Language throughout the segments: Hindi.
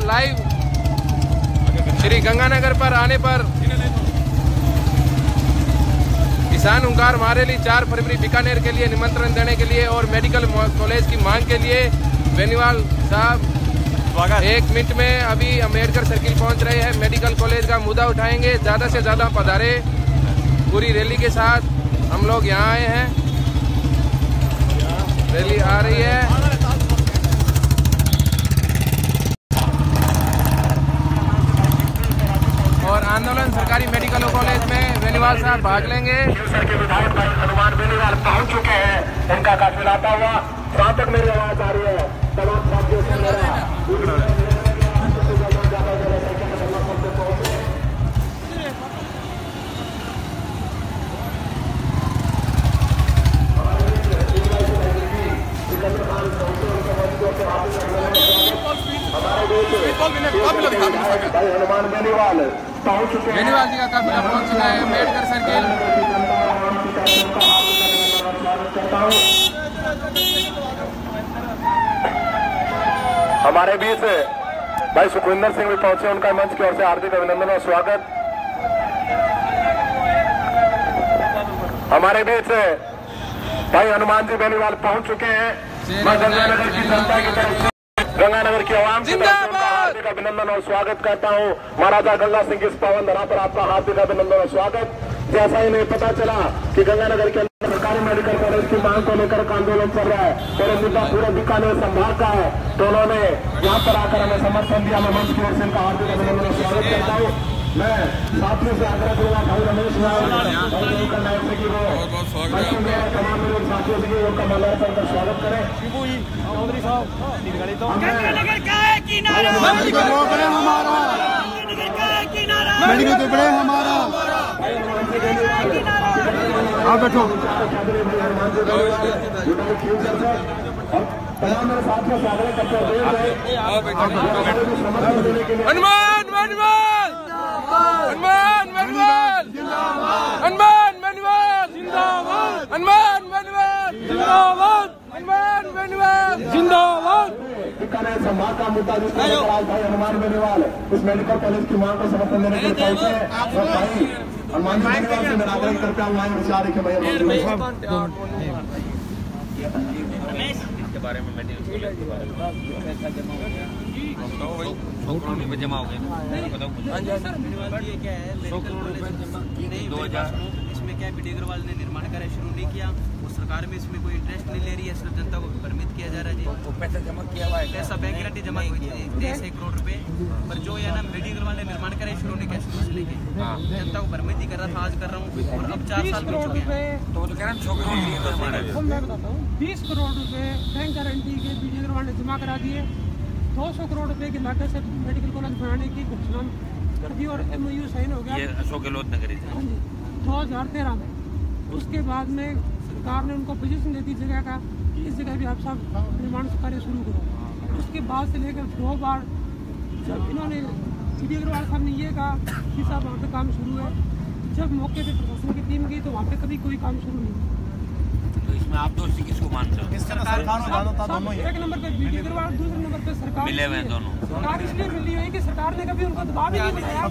लाइव श्री गंगानगर पर आने पर किसान हुंकार मारेली 4 फरवरी बीकानेर के लिए निमंत्रण देने के लिए और मेडिकल कॉलेज की मांग के लिए बेनीवाल साहब 1 मिनट में अभी अम्बेडकर सर्किल पहुंच रहे हैं। मेडिकल कॉलेज का मुद्दा उठाएंगे, ज्यादा से ज्यादा पधारे। पूरी रैली के साथ हम लोग यहाँ आए हैं, रैली आ रही है। और आंदोलन सरकारी मेडिकल कॉलेज में बेनीवाल साहब भाग लेंगे। के विधायक भाई हनुमान बेनीवाल पहुंच चुके हैं, उनका काफिला आता हुआ। जहाँ तक मेरी आवाज आ रही है तमाम साथियों से मेरा हनुमान बेनीवाल पहुंच चुके हैं। बेनीवाल जी का काफिला पहुंच चुका है अम्बेडकर सर्किल। हमारे बीच भाई सुखविंदर सिंह भी पहुंचे, उनका मंच की ओर से हार्दिक अभिनंदन और स्वागत। हमारे बीच भाई हनुमान जी बेनीवाल पहुंच चुके हैं। मैं गंगानगर की जनता की तरफ से, गंगानगर की आवाम की तरफ से उनका हार्दिक अभिनंदन और स्वागत करता हूं। महाराजा गंगा सिंह की इस पावन धरा पर आपका हार्दिक अभिनंदन और स्वागत। जैसा ही नहीं पता चला कि गंगानगर के अंदर सरकारी मेडिकल कॉलेज की मांग को लेकर आंदोलन चल रहा है और मुद्दा पूरे बीकानेर संभाग का है, तो उन्होंने यहाँ पर आकर हमें समर्थन दिया। मैं मंच की ओर से इनका हार्दिक अभिनंदन और स्वागत करता हूँ। मैं साथियों से आग्रह करूंगा भाई रमेश करना है कि वो तमाम मेरे साथियों से उनका माल्यार्पण कर स्वागत करें। चौधरी साहब हमारा हाँ बैठो। तमाम मेरे साथियों से आग्रह करते हनुमान बेनीवाल हनुमान बेनीवाल हनुमान बेनीवाल जिंदाबाद हनुमान बेनीवाल जिंदाबाद हनुमान बेनीवाल जिंदाबाद। बीकानेर संभाग का मुद्दा जिसमें आज भाई हनुमान बेनीवाल इस मेडिकल कॉलेज की मांग को समर्थन देने के लिए पहुंचे हैं। भाई हनुमान जी बेनीवाल से मैं आग्रह करता हूँ आए विचार के बारे में मेडिकल कॉलेज के बारे में पैसा जमा हो गया, बताओ भाई 100 करोड़ रुपए जमा हो गए, बताओ मुझे। ये क्या है मेडिकल कॉलेज जमा नहीं 2000 इसमें क्या बी डी अग्रवाल ने निर्माण कार्य शुरू नहीं किया और सरकार में इसमें कोई इंटरेस्ट नहीं ले रही है, सिर्फ जनता को भ्रमित किया जा रहा है जी। तो पैसा जमा किया हुआ है, पैसा बैंक गारंटी जमा हुई थी 1 करोड़ रुपए, पर जो है ना बी डी अग्रवाल ने निर्माण कार्य शुरू नहीं किया शुरू से लेके जनता को भ्रमित ही कर रहा था, आज कर रहा हूँ और अब 4 साल हो चुके हैं। तो वो तो कह रहे हैं 100 करोड़ दिए थे हमारे। मैं बताता हूँ 20 करोड़ रुपए बैंक गारंटी के बी डी अग्रवाल ने जमा करा दिए। 200 करोड़ रुपए की लागत से मेडिकल कॉलेज बनाने की घोषणा कर दी और MOU साइन हो गया। ये अशोक गहलोत ने करी थी 2013 में। उसके बाद में सरकार ने उनको पोजीशन दे दी जगह का कि इस जगह भी आप सब निर्माण कार्य शुरू करो। उसके बाद से लेकर 2 बार जब इन्होंने बी डी अग्रवाल साहब ने ये कहा कि साहब वहाँ पे काम शुरू है, जब मौके पे प्रशासन की टीम गई तो वहाँ पे कभी कोई काम शुरू नहीं। तो इसमें आप दोनों किसको मानते हो? एक नंबर पे बी डी अग्रवाल, दूसरे नंबर पे सरकार मिले हुए हैं दोनों। सरकार इसलिए मिली हुई कि सरकार ने कभी उनको दबाव नहीं बनाया।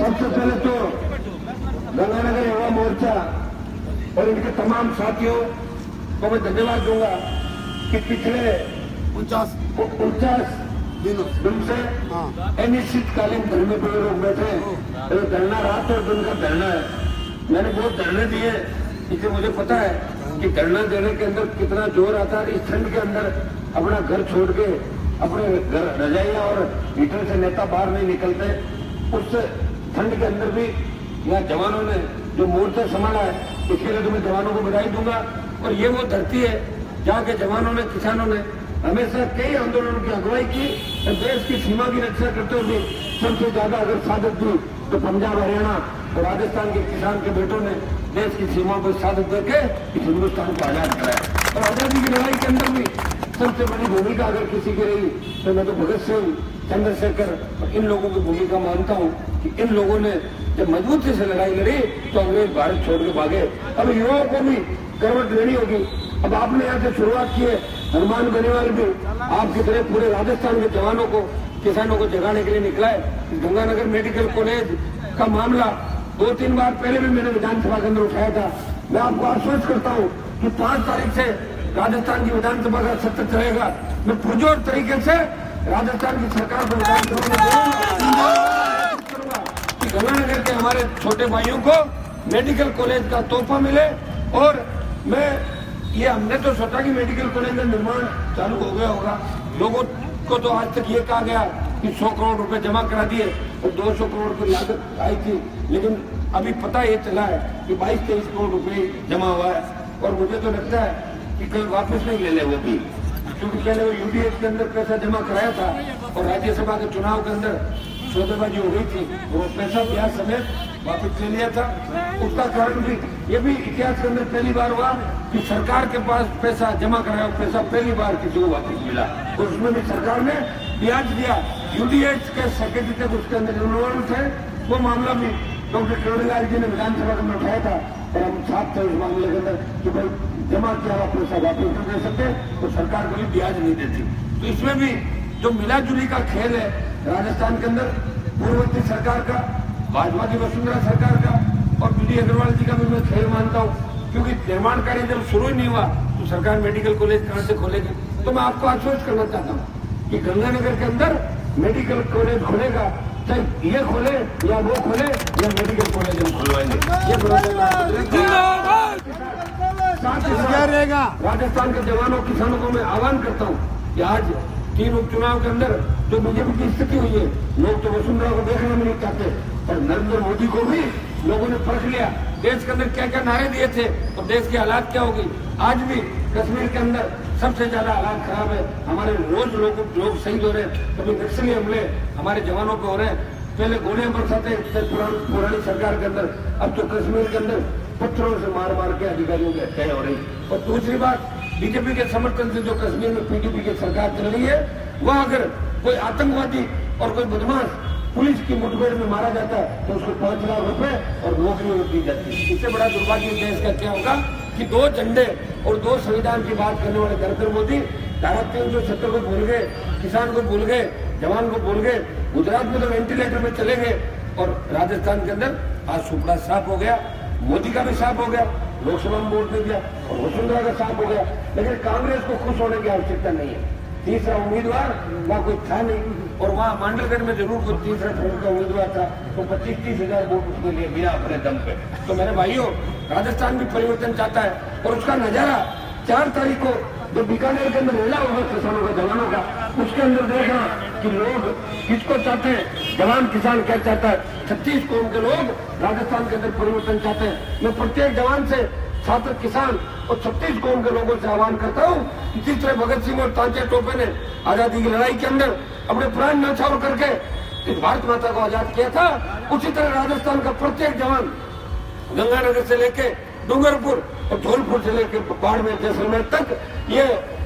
सबसे पहले तो गंगानगर युवा मोर्चा और इनके तमाम साथियों को मैं धन्यवाद दूंगा कि पिछले 49 दिन से अनिश्चितकालीन धरने पर लोग बैठे हैं। तो धरना रात और दिन का धरना है। मैंने बहुत धरने दिए, इसलिए मुझे पता है कि धरना देने के अंदर कितना जोर आता है। इस ठंड के अंदर अपना घर छोड़ के अपने घर रजाइया और हीटर से नेता बाहर नहीं निकलते। उस ठंड के अंदर भी यहाँ जवानों ने जो मोर्चा संभाला है, इसके लिए तो मैं जवानों को बधाई दूंगा। और ये वो धरती है जहाँ के जवानों ने, किसानों ने हमेशा कई आंदोलनों की अगुवाई की और देश की सीमा की रक्षा करते हुए सबसे ज्यादा अगर साधक दी तो पंजाब, हरियाणा और राजस्थान के किसान के बेटों ने देश की सीमा को साधक देके इस हिंदुस्तान को आजाद कराया। और आजादी की लड़ाई के अंदर भी सबसे बड़ी भूमिका अगर किसी की रही तो मैं तो भगत सिंह, चंद्रशेखर और इन लोगों की भूमिका मानता हूँ कि इन लोगों ने जब मजबूती से लड़ाई लड़ी तो अंग्रेज भारत छोड़ के भागे। अब युवाओं को भी करवट लेनी होगी। अब आपने यहाँ से शुरुआत की है, हनुमान बेनीवाल भी आपकी तरह पूरे राजस्थान के जवानों को, किसानों को जगाने के लिए निकला है। गंगानगर मेडिकल कॉलेज का मामला 2-3 बार पहले भी मैंने विधानसभा के अंदर उठाया था। मैं आपको आश्वस्त करता हूँ कि 5 तारीख से राजस्थान की विधानसभा का सत्र चलेगा। मैं पुरजोर तरीके से राजस्थान की सरकार को कि गंगानगर के हमारे छोटे भाइयों को मेडिकल कॉलेज का तोहफा मिले। और मैं ये हमने तो सोचा कि मेडिकल कॉलेज का निर्माण चालू हो गया होगा। लोगों को तो आज तक ये कहा गया कि 100 करोड़ रुपए जमा करा दिए और 200 करोड़ की लागत आई थी, लेकिन अभी पता ये चला है कि 22-23 करोड़ रुपए जमा हुआ है। और मुझे तो लगता है कि कहीं वापस नहीं ले ले वो भी, क्योंकि पहले वो यूडीएच के अंदर पैसा जमा कराया था और राज्यसभा के चुनाव के अंदर सौदेबाजी हो गई थी, वो पैसा ब्याज समेत वापस ले लिया था। उसका कारण भी ये भी इतिहास के अंदर पहली बार हुआ कि सरकार के पास पैसा जमा कराया, पैसा पहली बार किसी को वापस मिला। तो उसमें भी सरकार ने ब्याज दिया। यूडीएच के सेक्रेटरी तक उसके अंदर इन्वॉल्व थे। वो मामला भी डॉक्टर किरोड़ीलाल जी ने विधानसभा में उठाया था और हम साफ थे उस मामले के अंदर कि भाई जमा किया हुआ पैसा वापस नहीं दे सकते तो सरकार को भी ब्याज नहीं देती। तो इसमें भी जो मिला जुली का खेल है राजस्थान के अंदर, पूर्ववर्ती सरकार का, भाजपा की वसुंधरा सरकार का और बीडी अग्रवाल जी का भी मैं खेल मानता हूँ, क्योंकि निर्माण कार्य जब शुरू ही नहीं हुआ तो सरकार मेडिकल कॉलेज कहाँ से खोलेगी। तो मैं आपको आश्वस्त करना चाहता हूँ कि गंगानगर के अंदर मेडिकल कॉलेज खुलेगा, चाहे ये खोले या वो खोले या मेडिकल कॉलेज हम खुलवाएंगे। ये रहेगा। राजस्थान के जवानों किसानों को मैं आह्वान करता हूँ कि आज 3 उपचुनाव के अंदर जो बीजेपी की स्थिति हुई है, लोग तो वसुंधरा को देखना भी नहीं चाहते, पर नरेंद्र मोदी को भी लोगों ने परख लिया। देश के अंदर क्या क्या नारे दिए थे और देश की हालात क्या होगी। आज भी कश्मीर के अंदर सबसे ज्यादा हालात खराब है। हमारे रोज लोग शहीद हो रहे हैं, कभी नक्सली हमले हमारे जवानों पे हो रहे हैं। पहले गोलियां बरसाते पुरानी सरकार के अंदर, अब तो कश्मीर के अंदर पत्थरों से मार मार के अधिकारियों की हत्याएं हो रही। और दूसरी बात, बीजेपी के समर्थन से जो कश्मीर में पीडीपी की सरकार चल रही है, वह अगर कोई आतंकवादी और कोई बदमाश पुलिस की मुठभेड़ में मारा जाता है तो उसको 5 लाख रुपए और नौकरी दी जाती है। इससे बड़ा दुर्भाग्य देश का क्या होगा कि 2 झंडे और 2 संविधान की बात करने वाले नरेंद्र मोदी धारा 370 को भूल गए, किसान को भूल गए, जवान को भूल गए। गुजरात में तो वेंटिलेटर में चले गए और राजस्थान के अंदर आज सुपड़ा साफ हो गया, मोदी का भी साफ हो गया, लोकसभा में वोट दे दिया और वसुंधरा का साफ हो गया। लेकिन कांग्रेस को खुश होने की आवश्यकता नहीं है। तीसरा उम्मीदवार वहाँ कोई था नहीं और वहाँ मांडलगढ़ में जरूर कोई तीसरा फोन का उम्मीदवार था तो 25-30 हजार वोट उसके लिए दिया अपने दम पे। तो मेरे भाइयों, राजस्थान भी परिवर्तन चाहता है और उसका नजारा 4 तारीख को जो बीकानेर के अंदर मेला होगा किसानों का, जवानों का, उसके अंदर देखना कि लोग किसको चाहते हैं, जवान किसान क्या चाहता है। 36 कौम के लोग राजस्थान के अंदर परिवर्तन चाहते हैं। मैं प्रत्येक जवान से, छात्र, किसान और 36 कौम के लोगों से आह्वान करता हूँ कि जिस तरह भगत सिंह और तांत्या टोपे ने आजादी की लड़ाई के अंदर अपने प्राण न्यौछावर करके इस भारत माता को आजाद किया था, उसी तरह राजस्थान का प्रत्येक जवान गंगानगर से लेके डूंगरपुर और धौलपुर से लेकर बाड़मेर, जैसलमेर तक ये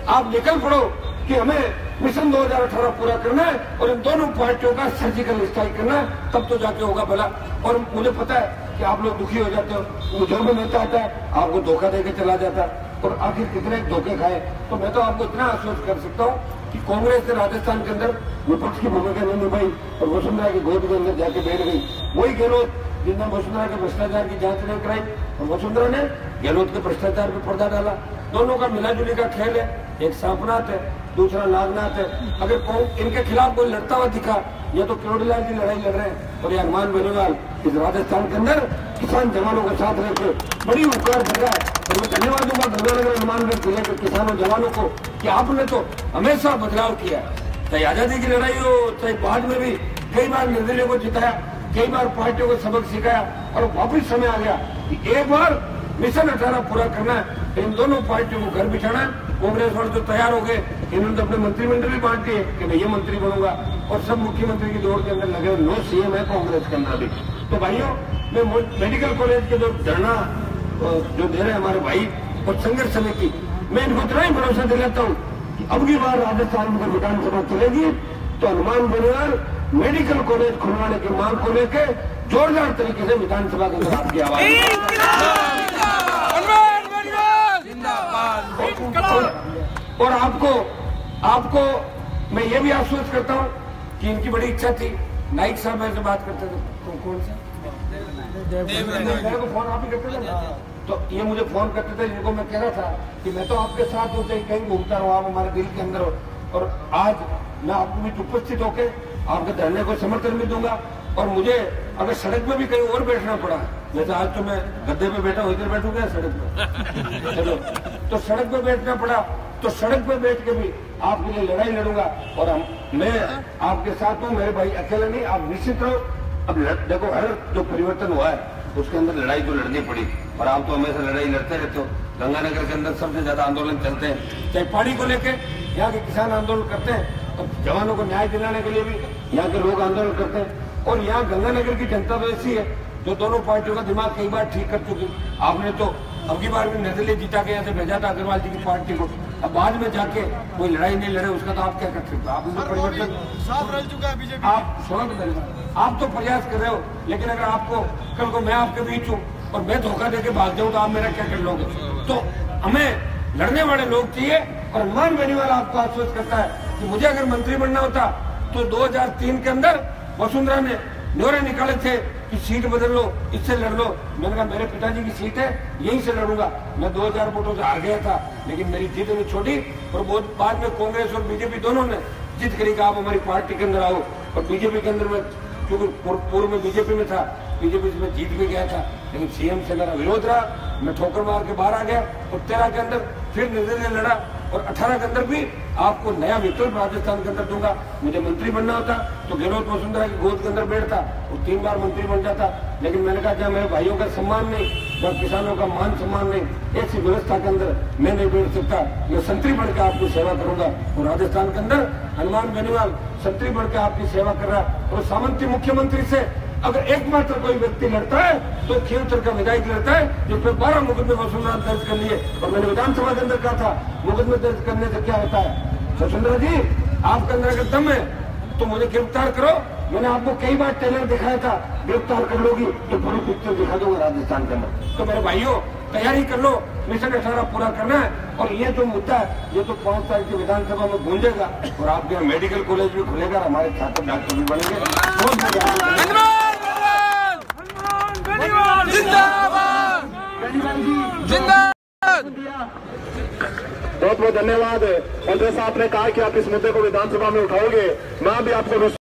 आप निकल पड़ो कि हमें मिशन 2018 पूरा करना है और इन दोनों पार्टियों का सर्जिकल स्ट्राइक करना है, तब तो जाके होगा भला। और मुझे पता है कि आप लोग दुखी हो जाते हो, जो भी नेता आता है आपको धोखा देके चला जाता है और आखिर कितने धोखे खाए। तो मैं तो आपको इतना आश्वस्त कर सकता हूँ कि कांग्रेस ने राजस्थान के अंदर विपक्ष की भूमिका नहीं निभाई और वसुंधरा की गोद के अंदर जाके बैठ गई। वही गहलोत जिसने वसुंधरा के भ्रष्टाचार की जांच नहीं कराई और वसुंधरा ने गहलोत के भ्रष्टाचार पर पर्दा डाला। दोनों का मिलाजुली का खेल है, एक सांपनाथ है, दूसरा नागनाथ है। अगर इनके खिलाफ कोई लड़ता हुआ दिखा, या तो किरोड़ीलाल जी लड़ाई लड़ रहे हैं और ये हनुमान बेनीवाल इस राजस्थान के अंदर किसान जवानों के साथ रहकर बड़ी उपकार कर रहा है। और मैं धन्यवाद दूंगा गंगानगर हनुमानगढ़ जिले के किसानों जवानों को कि आपने तो हमेशा बदलाव किया, चाहे आजादी की लड़ाई हो, चाहे बाद में भी कई बार निर्दलीयों को जिताया, कई बार पार्टियों को सबक सिखाया और वापिस समय आ गया कि एक बार मिशन 18 पूरा करना है। इन दोनों पार्टियों को घर बिठाना है। कांग्रेस वाले तो तैयार हो गए, इन्होंने तो अपने मंत्रिमंडल भी बांट दिए कि मैं ये मंत्री बनूंगा और सब मुख्यमंत्री की दौड़ के अंदर लगे। नो सीएम है कांग्रेस के अंदर भी। तो भाइयों, मैं मेडिकल कॉलेज के जो धरना जो दे रहे हैं हमारे भाई और संघर्ष समिति, मैं इनको इतना ही भरोसा दिलाता हूँ कि अब की बार राजस्थान में विधानसभा चलेगी तो हनुमान बेनीवाल मेडिकल कॉलेज खुलवाने की मांग को लेकर जोरदार तरीके से विधानसभा के अंदर आपकी आवाज और आपको मैं ये भी आश्वस्त करता हूँ कि इनकी बड़ी इच्छा थी। नाइक साहब मेरे से बात करते थे, कौन सा मेरे को फोन आप ही करते थे ना, तो ये मुझे फोन करते थे, जिनको मैं कह रहा था कि मैं तो आपके साथ हूँ, चाहे कहीं घूमता रहो, आप हमारे दिल के अंदर हो। और आज मैं आपको भी उपस्थित होकर आपके धरने को समर्थन भी दूंगा। और मुझे अगर सड़क पे भी कहीं और बैठना पड़ा, जैसे आज तो मैं गद्दे पे बैठा हूँ, इधर बैठूंगा सड़क पे चलो, तो सड़क पे बैठना पड़ा तो सड़क पे बैठ के भी आपके लिए लड़ाई लड़ूंगा। और मैं आपके साथ हूँ, मेरे भाई अकेले नहीं, आप निश्चित रहो। अब देखो, हर जो परिवर्तन हुआ है उसके अंदर लड़ाई तो लड़नी पड़ी, और आप तो हमेशा लड़ाई लड़ते रहते हो। गंगानगर के अंदर सबसे ज्यादा आंदोलन चलते हैं, चाहे पहाड़ी को लेके, यहाँ के किसान आंदोलन करते हैं, और जवानों को न्याय दिलाने के लिए भी यहाँ के लोग आंदोलन करते हैं। और यहाँ गंगानगर की जनता तो ऐसी है जो दोनों पार्टियों का दिमाग कई बार ठीक कर चुकी। आपने तो अब की बार भी निर्दलीय जीता के यहाँ से भेजा था अग्रवाल जी की पार्टी को, अब बाद में जाके कोई लड़ाई नहीं लड़े, उसका तो आप क्या कर सकते हो? आप तो परिवर्तन साफ रह चुका है बीजेपी। आप सुनो, आप तो प्रयास कर रहे हो, लेकिन अगर आपको कल को मैं आपके बीच हूँ और मैं धोखा देके भाग जाऊँ तो आप मेरा क्या कर लोगे? तो हमें लड़ने वाले लोग चाहिए। और हनुमान बेनीवाल आपको आश्वस्त करता है कि मुझे अगर मंत्री बनना होता तो 2003 के अंदर वसुंधरा ने न्योरे निकाले थे कि सीट बदल लो, इससे लड़ लो। मैंने कहा मेरे पिताजी की सीट है, यहीं से लड़ूंगा। मैं 2000 वोटों से हार गया था, लेकिन मेरी जीत नहीं छोड़ी। और बहुत बाद में कांग्रेस और बीजेपी दोनों ने जिद करी कि आप हमारी पार्टी के अंदर आओ। और बीजेपी के अंदर में, क्योंकि पूर्व में बीजेपी में था, बीजेपी से मैं जीत भी गया था, लेकिन सीएम से मेरा विरोध रहा, मैं ठोकर मार के बाहर आ गया। और 13 के अंदर फिर निर्दलीय लड़ा, और 18 के अंदर भी आपको नया विकल्प राजस्थान के अंदर दूंगा। मुझे मंत्री बनना होता तो गहलोत वसुंधरा की गोद के अंदर बैठता और 3 बार मंत्री बन जाता। लेकिन मैंने कहा जहाँ मेरे भाइयों का सम्मान नहीं, जहाँ किसानों का मान सम्मान नहीं, ऐसी व्यवस्था के अंदर मैं नहीं बैठ सकता। मैं संतरी बढ़ के आपकी सेवा करूंगा। और राजस्थान के अंदर हनुमान बेनीवाल संतरी बढ़ के आपकी सेवा कर रहा है। और सामंती मुख्यमंत्री से अगर एकमात्र कोई व्यक्ति लड़ता है तो खीवचर का विधायक लड़ता है, जो 12 मुकदमे वसुंधरा दर्ज कर लिए। और मैंने विधानसभा के अंदर कहा था मुकदमे दर्ज करने से क्या होता है? वसुंधरा जी, आपके अंदर अगर दम है तो मुझे गिरफ्तार करो। मैंने आपको कई बार ट्रेलर दिखाया था, गिरफ्तार कर लोगी तो पूरी पिक्चर दिखा दूंगा राजस्थान के अंदर। तो मेरे भाइयों, तैयारी कर लो, मिशन 18 पूरा करना है। और ये जो मुद्दा है, ये तो 5 तारीख की विधानसभा में गूंजेगा, और आपके यहाँ मेडिकल कॉलेज भी खुलेगा, हमारे छात्र डॉक्टर भी बनेंगे। बहुत मजा बहुत बहुत धन्यवाद। और जैसा आपने कहा कि आप इस मुद्दे को विधानसभा में उठाओगे, मैं भी आपको